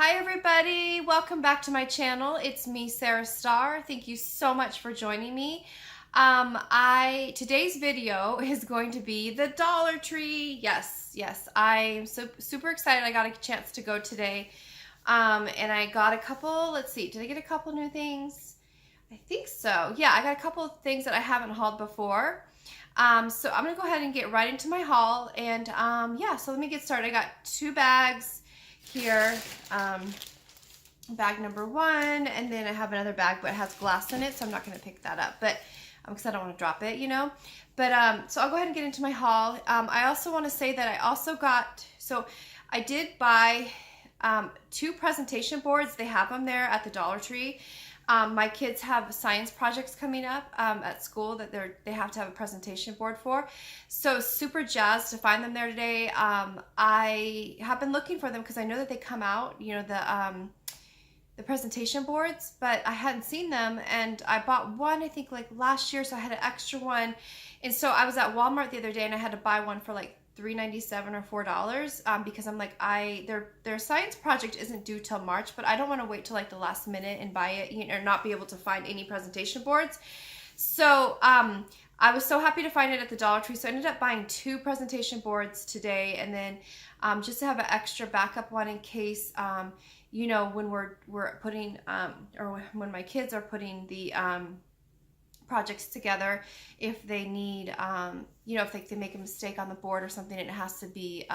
Hi everybody, welcome back to my channel. It's me, Sarah Starr. Thank you so much for joining me. Today's video is going to be the Dollar Tree. Yes, I'm super excited. I got a chance to go today. And I got a couple, let's see, did I get a couple new things? I think so. Yeah, I got a couple of things that I haven't hauled before. So I'm gonna go ahead and get right into my haul. And yeah, so let me get started. I got two bags here. Bag number one, and then I have another bag, but it has glass in it, so I'm not going to pick that up, but because I don't want to drop it, you know. But so I'll go ahead and get into my haul. I also want to say that I also got, so I did buy two presentation boards. They have them there at the Dollar Tree. My kids have science projects coming up at school that they have to have a presentation board for. So super jazzed to find them there today. I have been looking for them because I know that they come out, you know, the presentation boards, but I hadn't seen them, and I bought one I think like last year, so I had an extra one. And so I was at Walmart the other day and I had to buy one for like $3.97 or $4 because I'm like, their science project isn't due till March, but I don't want to wait till like the last minute and buy it, you know, or not be able to find any presentation boards. So I was so happy to find it at the Dollar Tree, so I ended up buying two presentation boards today, and then just to have an extra backup one in case you know, when we're putting or when my kids are putting the projects together, if they need you know, if they make a mistake on the board or something, it has to be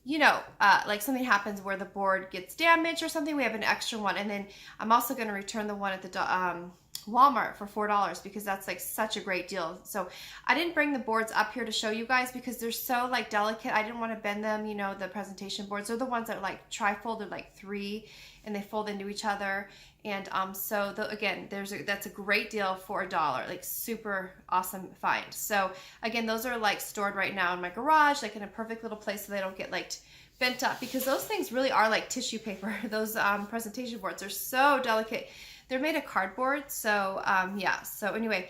you know, like something happens where the board gets damaged or something, we have an extra one. And then I'm also going to return the one at the Walmart for $4 because that's like such a great deal. So I didn't bring the boards up here to show you guys because they're so like delicate. I didn't want to bend them, you know. The presentation boards are the ones that are like tri-folded, like three, and they fold into each other. And so again, that's a great deal for $1, like super awesome find. So again, those are like stored right now in my garage, like in a perfect little place so they don't get like bent up, because those things really are like tissue paper. Those presentation boards are so delicate. They're made of cardboard. So yeah, so anyway,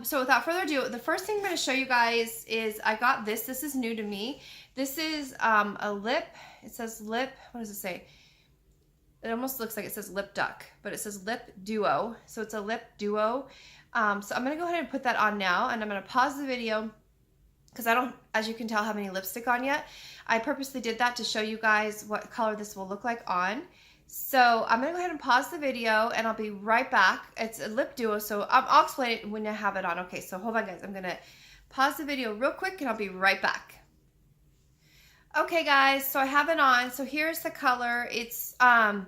so without further ado, the first thing I'm going to show you guys is I got this. This is new to me. This is a lip. It says lip. What does it say? It almost looks like it says lip duck, but it says lip duo. So it's a lip duo. So I'm going to go ahead and put that on now, and I'm going to pause the video because I don't, as you can tell, have any lipstick on yet. I purposely did that to show you guys what color this will look like on. So I'm going to go ahead and pause the video, and I'll be right back. It's a lip duo, so I'll explain it when I have it on. Okay, so hold on, guys. I'm going to pause the video real quick, and I'll be right back. Okay, guys, so I have it on. So here's the color. It's, I'm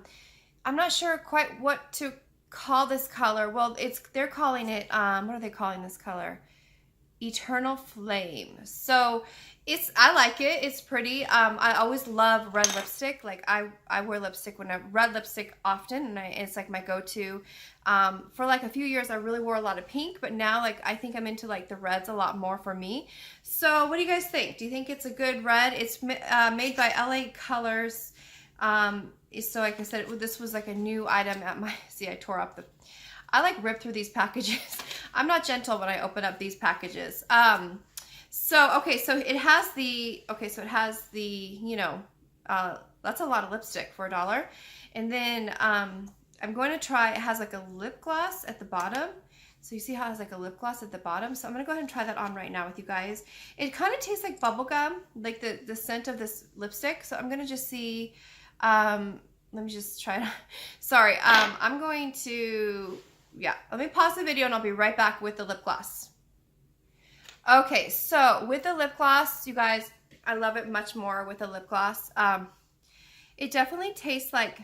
not sure quite what to call this color. Well, they're calling it, what are they calling this color? Eternal Flame. So I like it. It's pretty. I always love red lipstick. Like I wear lipstick red lipstick often, and it's like my go-to. For like a few years, I really wore a lot of pink, but now like I think I'm into like the reds a lot more for me. So what do you guys think? Do you think it's a good red? It's made by LA Colors. So like I said, this was like a new item at my, see, I tore up I like rip through these packages. I'm not gentle when I open up these packages. So, okay, so it has the, you know, that's a lot of lipstick for $1. And then I'm going to try, it has like a lip gloss at the bottom. So you see how it has like a lip gloss at the bottom? So I'm going to go ahead and try that on right now with you guys. It kind of tastes like bubble gum, like the scent of this lipstick. So I'm going to just see, let me just try it. Sorry, I'm going to, yeah, let me pause the video and I'll be right back with the lip gloss. Okay, so with the lip gloss, you guys, I love it much more with the lip gloss. It definitely tastes like,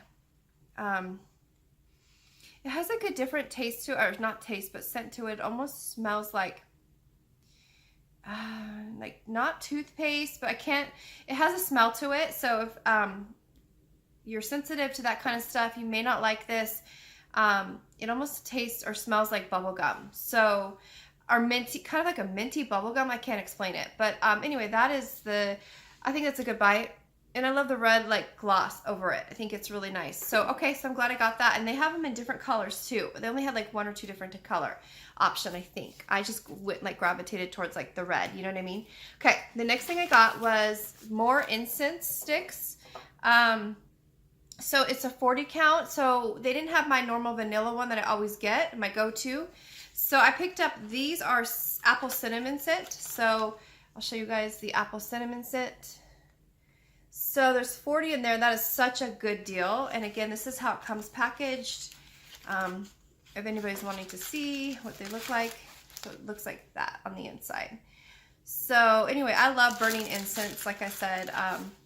it has like a different taste to it, or not taste, but scent to it. It almost smells like not toothpaste, but it has a smell to it. So if you're sensitive to that kind of stuff, you may not like this. It almost tastes or smells like bubble gum. So, or minty, kind of like a minty bubble gum. I can't explain it. But anyway, I think that's a good buy. And I love the red like gloss over it. I think it's really nice. So, okay, so I'm glad I got that. And they have them in different colors too. They only had like one or two different color option, I think. I just like gravitated towards like the red, you know what I mean? Okay, the next thing I got was more incense sticks. So it's a 40 count. So they didn't have my normal vanilla one that I always get, my go-to. So I picked up, these are apple cinnamon scent. So I'll show you guys the apple cinnamon scent. So there's 40 in there. That is such a good deal. And again, this is how it comes packaged. If anybody's wanting to see what they look like. So it looks like that on the inside. So anyway, I love burning incense. Like I said,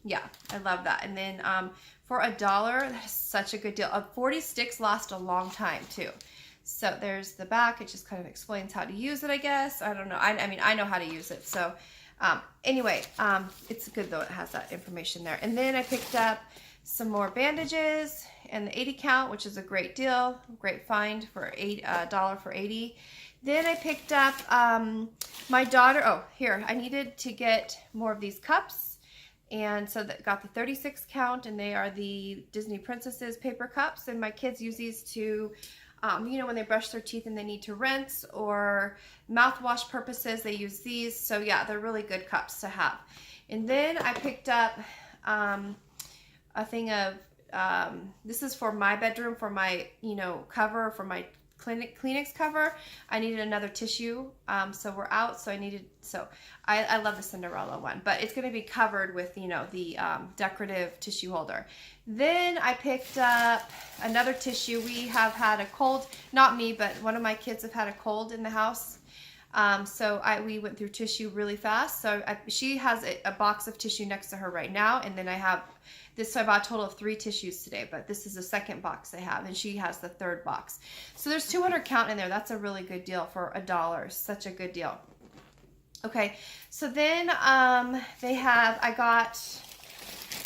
yeah, I love that. And then for $1, that is such a good deal. 40 sticks last a long time too. So there's the back. It just kind of explains how to use it, I guess. I don't know. I mean, I know how to use it. So anyway, it's good though. It has that information there. And then I picked up some more bandages and the 80 count, which is a great deal. Great find for $1 for 80. Then I picked up my daughter. Oh, here, I needed to get more of these cups. And so that got the 36 count, and they are the Disney Princesses paper cups. And my kids use these to, you know, when they brush their teeth and they need to rinse, or mouthwash purposes, they use these. So yeah, they're really good cups to have. And then I picked up a thing of, this is for my bedroom, for my, you know, cover, for my Kleenex cover. I needed another tissue, so we're out, so I love the Cinderella one, but it's going to be covered with, you know, the decorative tissue holder. Then I picked up another tissue. We have had a cold, not me, but one of my kids have had a cold in the house. So we went through tissue really fast. So she has a box of tissue next to her right now, and then I have this, so I bought a total of 3 tissues today, but this is the second box I have, and she has the 3rd box. So there's 200 count in there. That's a really good deal for $1. Such a good deal. Okay, so then I got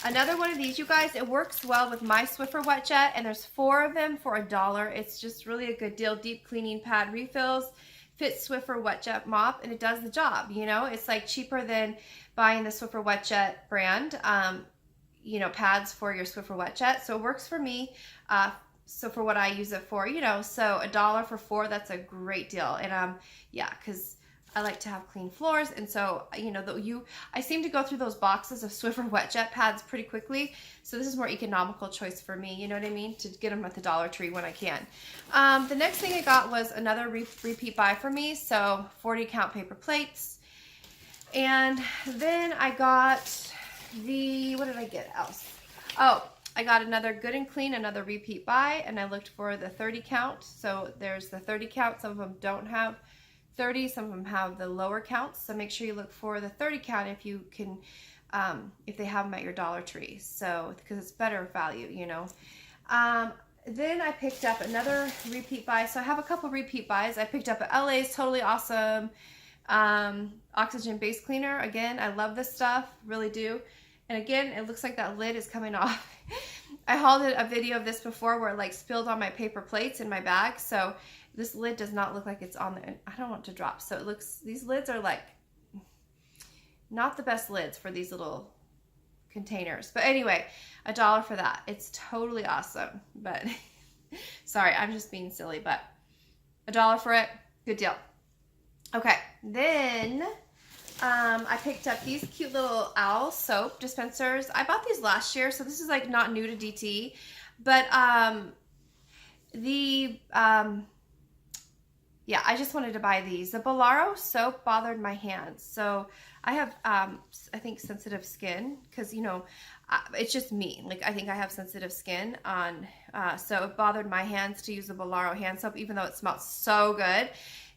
another one of these, you guys. It works well with my Swiffer Wet Jet, and there's 4 of them for $1. It's just really a good deal. Deep cleaning pad refills. Fits Swiffer Wet Jet mop, and it does the job. You know, it's like cheaper than buying the Swiffer Wet Jet brand, you know, pads for your Swiffer Wet Jet. So it works for me. So for what I use it for, you know, so $1 for 4, that's a great deal. And yeah, because I like to have clean floors, and so, you know, I seem to go through those boxes of Swiffer Wet Jet pads pretty quickly. So this is more economical choice for me, you know what I mean, to get them at the Dollar Tree when I can. The next thing I got was another repeat buy for me, so 40 count paper plates. And then I got what did I get else? Oh, I got another Good and Clean, another repeat buy, and I looked for the 30 count. So there's the 30 count. Some of them don't have 30, some of them have the lower counts. So make sure you look for the 30 count if you can, if they have them at your Dollar Tree. So, because it's better value, you know. Then I picked up another repeat buy. So I have a couple repeat buys. I picked up a LA's Totally Awesome Oxygen Base Cleaner. Again, I love this stuff, really do. And again, it looks like that lid is coming off. I hauled a video of this before where it like spilled on my paper plates in my bag. So this lid does not look like it's on there. I don't want it to drop. So it looks, these lids are like not the best lids for these little containers. But anyway, $1 for that. It's totally awesome. But sorry, I'm just being silly, but $1 for it, good deal. Okay, then I picked up these cute little owl soap dispensers. I bought these last year, so this is like not new to DT, but yeah, I just wanted to buy these. The Bolaro soap bothered my hands, so I have I think sensitive skin, because you know it's just me, like I think I have sensitive skin on, so it bothered my hands to use the Bolaro hand soap, even though it smells so good.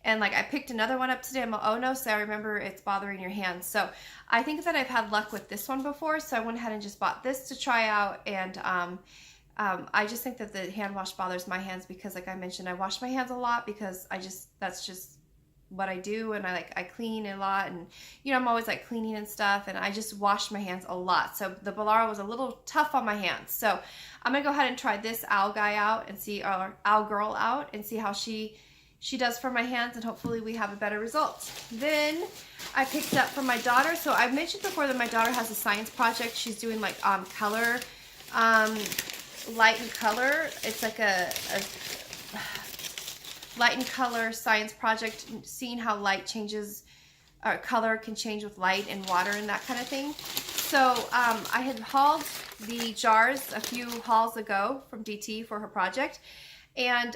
And like I picked another one up today. I'm like, oh no, so I remember it's bothering your hands. So I think that I've had luck with this one before, so I went ahead and just bought this to try out. And I just think that the hand wash bothers my hands because, like I mentioned, I wash my hands a lot because that's just what I do, and I clean a lot, and you know I'm always like cleaning and stuff, and I just wash my hands a lot. So the Bolaro was a little tough on my hands. So I'm gonna go ahead and try this owl guy out and see, or owl girl out, and see how she does for my hands, and hopefully we have a better result. Then I picked up for my daughter. So I mentioned before that my daughter has a science project. She's doing like color, light and color. It's like a light and color science project, seeing how light changes, or color can change with light and water and that kind of thing. So I had hauled the jars a few hauls ago from DT for her project. And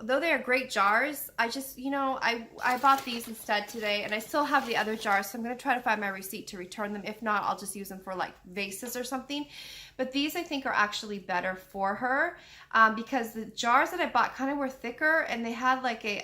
though they are great jars, I just, I bought these instead today, and I still have the other jars, so I'm going to try to find my receipt to return them. If not, I'll just use them for like vases or something. But these I think are actually better for her because the jars that I bought kind of were thicker, and they had like a,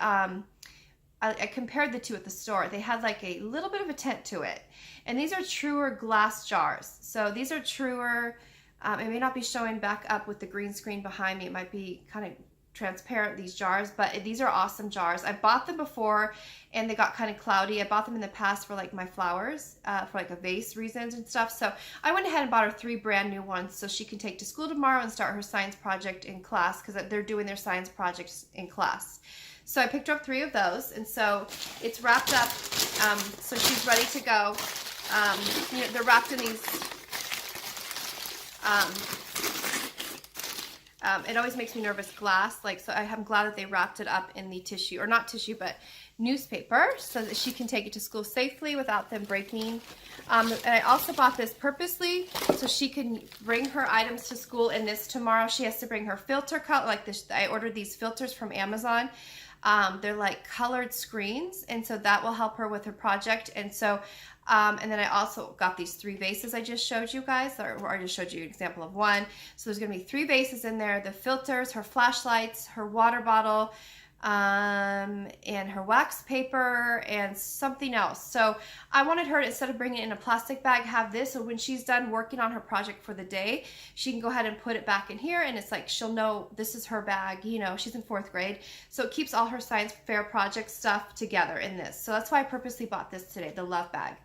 I compared the two at the store. They had like a little bit of a tint to it. And these are truer glass jars. So these are truer. It may not be showing back up with the green screen behind me. It might be kind of transparent, these jars, but these are awesome jars. I bought them before and they got kind of cloudy. I bought them in the past for like my flowers, for like a vase reasons and stuff. So I went ahead and bought her 3 brand new ones so she can take to school tomorrow and start her science project in class, because they're doing their science projects in class. So I picked up 3 of those, and so it's wrapped up, so she's ready to go. They're wrapped in these, it always makes me nervous, glass, so I'm glad that they wrapped it up in the tissue, or not tissue, but newspaper, so that she can take it to school safely without them breaking. And I also bought this purposely so she can bring her items to school in this tomorrow. She has to bring her filter cut, like this. I ordered these filters from Amazon. They're like colored screens, and so that will help her with her project. And so and then I also got these 3 vases I just showed you guys, or I just showed you an example of one. So there's going to be 3 vases in there: the filters, her flashlights, her water bottle, and her wax paper, and something else. So I wanted her to, instead of bringing it in a plastic bag, have this, so when she's done working on her project for the day, she can go ahead and put it back in here, and it's like she'll know this is her bag. She's in 4th grade, so it keeps all her science fair project stuff together in this. So that's why I purposely bought this today, the love bag.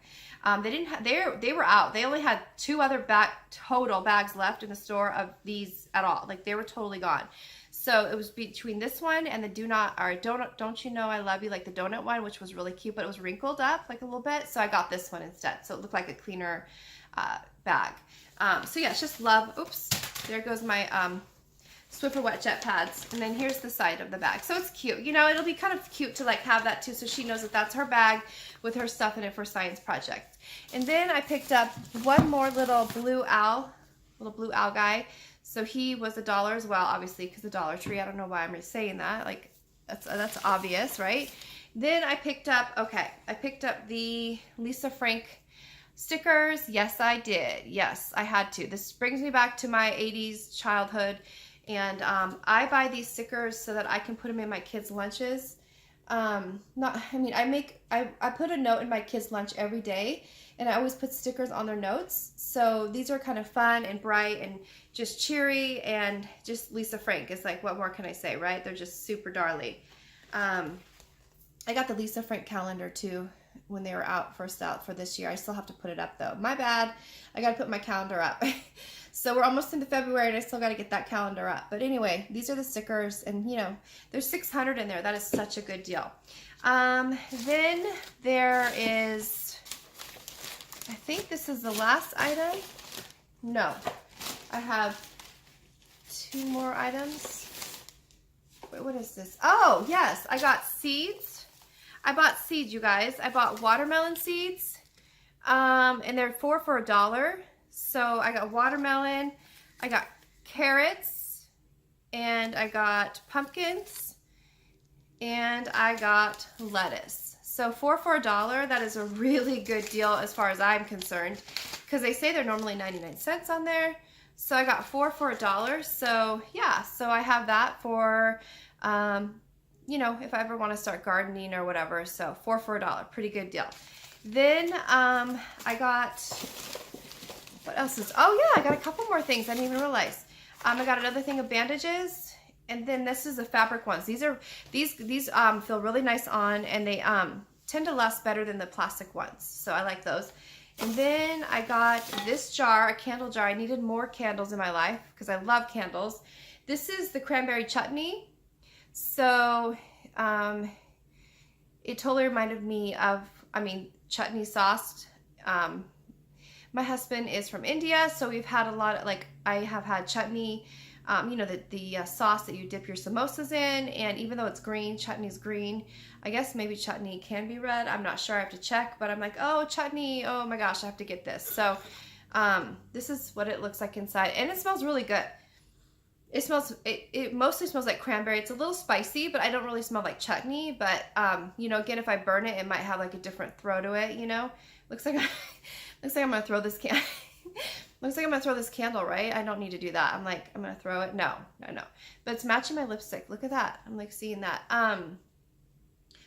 They didn't have, they were out. They only had 2 other total bags left in the store of these at all. Like, they were totally gone. So it was between this one and the Don't You Know I Love You, like the donut one, which was really cute, but it was wrinkled up like a little bit. So I got this one instead. So it looked like a cleaner bag. So yeah, it's just love. Oops, there goes my Swiffer Wet Jet pads. And then here's the side of the bag. So it's cute. It'll be kind of cute to like have that too, so she knows that that's her bag with her stuff in it for science projects. And then I picked up one more little blue owl guy. So he was $1 as well, obviously, because the Dollar Tree. I don't know why I'm saying that. Like, that's obvious, right? Then I picked up the Lisa Frank stickers. Yes, I did. Yes, I had to. This brings me back to my 80s childhood. And I buy these stickers so that I can put them in my kids' lunches. I put a note in my kids' lunch every day, and I always put stickers on their notes. So these are kind of fun and bright and just cheery, and just Lisa Frank is like, what more can I say, right? They're just super darling. I got the Lisa Frank calendar too when they were first out for this year. I still have to put it up though. My bad. I got to put my calendar up. So we're almost into February, and I still got to get that calendar up. But anyway, these are the stickers, and there's 600 in there. That is such a good deal. Then there is, I think this is the last item. No, I have 2 more items. Wait, what is this? Oh, yes, I got seeds. I bought seeds, you guys. I bought watermelon seeds, and they're 4 for $1. So I got watermelon, I got carrots, and I got pumpkins, and I got lettuce. So 4 for $1, that is a really good deal as far as I'm concerned, because they say they're normally 99 cents on there. So I got 4 for $1. So yeah, so I have that for, if I ever want to start gardening or whatever. So 4 for $1, pretty good deal. Then I got, what else is, oh yeah, I got a couple more things I didn't even realize. I got another thing of bandages, and then this is the fabric ones. These feel really nice on, and they tend to last better than the plastic ones. So I like those. And then I got this jar, a candle jar. I needed more candles in my life because I love candles. This is the cranberry chutney. So it totally reminded me of, chutney sauce. My husband is from India, so we've had a lot of, I have had chutney, the sauce that you dip your samosas in, and even though it's green, chutney's green. I guess maybe chutney can be red. I'm not sure. I have to check, but I'm like, oh, chutney, oh my gosh, I have to get this. So This is what it looks like inside, and it smells really good. It mostly smells like cranberry. It's a little spicy, but I don't really smell like chutney. But you know, again, if I burn it, it might have like a different throw to it. You know, looks like looks like I'm gonna throw this looks like I'm gonna throw this candle, right? I don't need to do that. I'm gonna throw it. No. But it's matching my lipstick. Look at that. I'm like seeing that.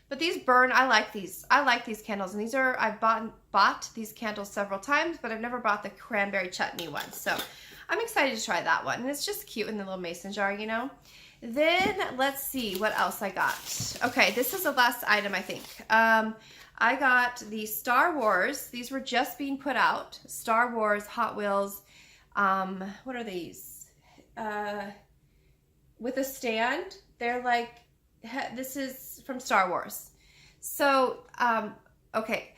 But these burn. I like these. I like these candles, and these are I've bought these candles several times, but I've never bought the cranberry chutney one. So I'm excited to try that one, and it's just cute in the little mason jar, you know. Then let's see what else I got. Okay, this is the last item, I think. I got the Star Wars. These were just being put out. Star Wars Hot Wheels. What are these? With a stand. They're like, this is from Star Wars. So, okay.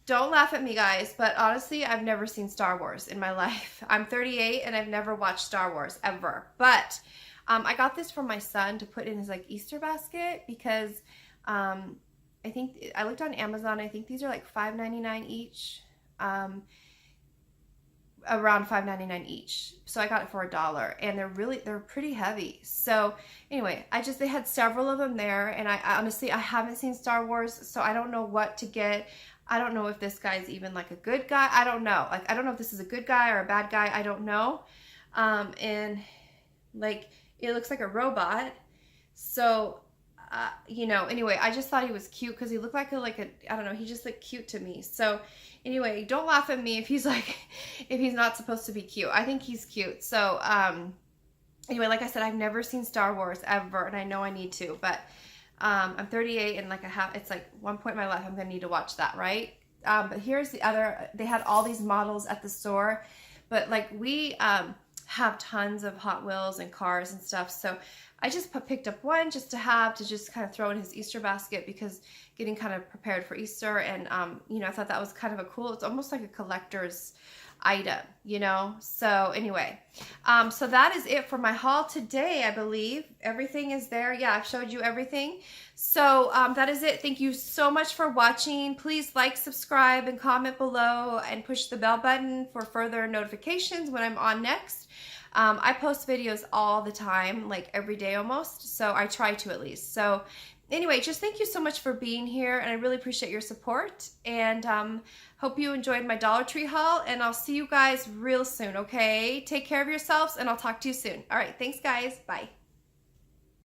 Don't laugh at me, guys, but honestly, I've never seen Star Wars in my life. I'm 38 and I've never watched Star Wars ever. But I got this for my son to put in his like Easter basket because I think I looked on Amazon. I think these are like $5.99 each, around $5.99 each. So I got it for $1, and they're pretty heavy. So anyway, they had several of them there, and I honestly I haven't seen Star Wars, so I don't know what to get. I don't know if this guy's even like a good guy. I don't know. Like, I don't know if this is a good guy or a bad guy. I don't know. And like, it looks like a robot. So, you know, anyway, I just thought he was cute because he looked like I don't know, he just looked cute to me. So anyway, don't laugh at me if he's not supposed to be cute. I think he's cute. So, anyway, like I said, I've never seen Star Wars ever, and I know I need to, but I'm 38, and like it's like one point in my life I'm gonna need to watch that, right? But here's the other. They had all these models at the store, but like we have tons of Hot Wheels and cars and stuff, so I just picked up one just to just kind of throw in his Easter basket because getting kind of prepared for Easter, and you know, I thought that was kind of a cool. It's almost like a collector's item, you know. So anyway, so that is it for my haul today. I believe everything is there. Yeah, I've showed you everything. So that is it. Thank you so much for watching. Please like, subscribe, and comment below, and push the bell button for further notifications when I'm on next. I post videos all the time, like every day almost, so I try to at least. So anyway, just thank you so much for being here, and I really appreciate your support, and hope you enjoyed my Dollar Tree haul, and I'll see you guys real soon, okay? Take care of yourselves, and I'll talk to you soon. All right, thanks guys. Bye.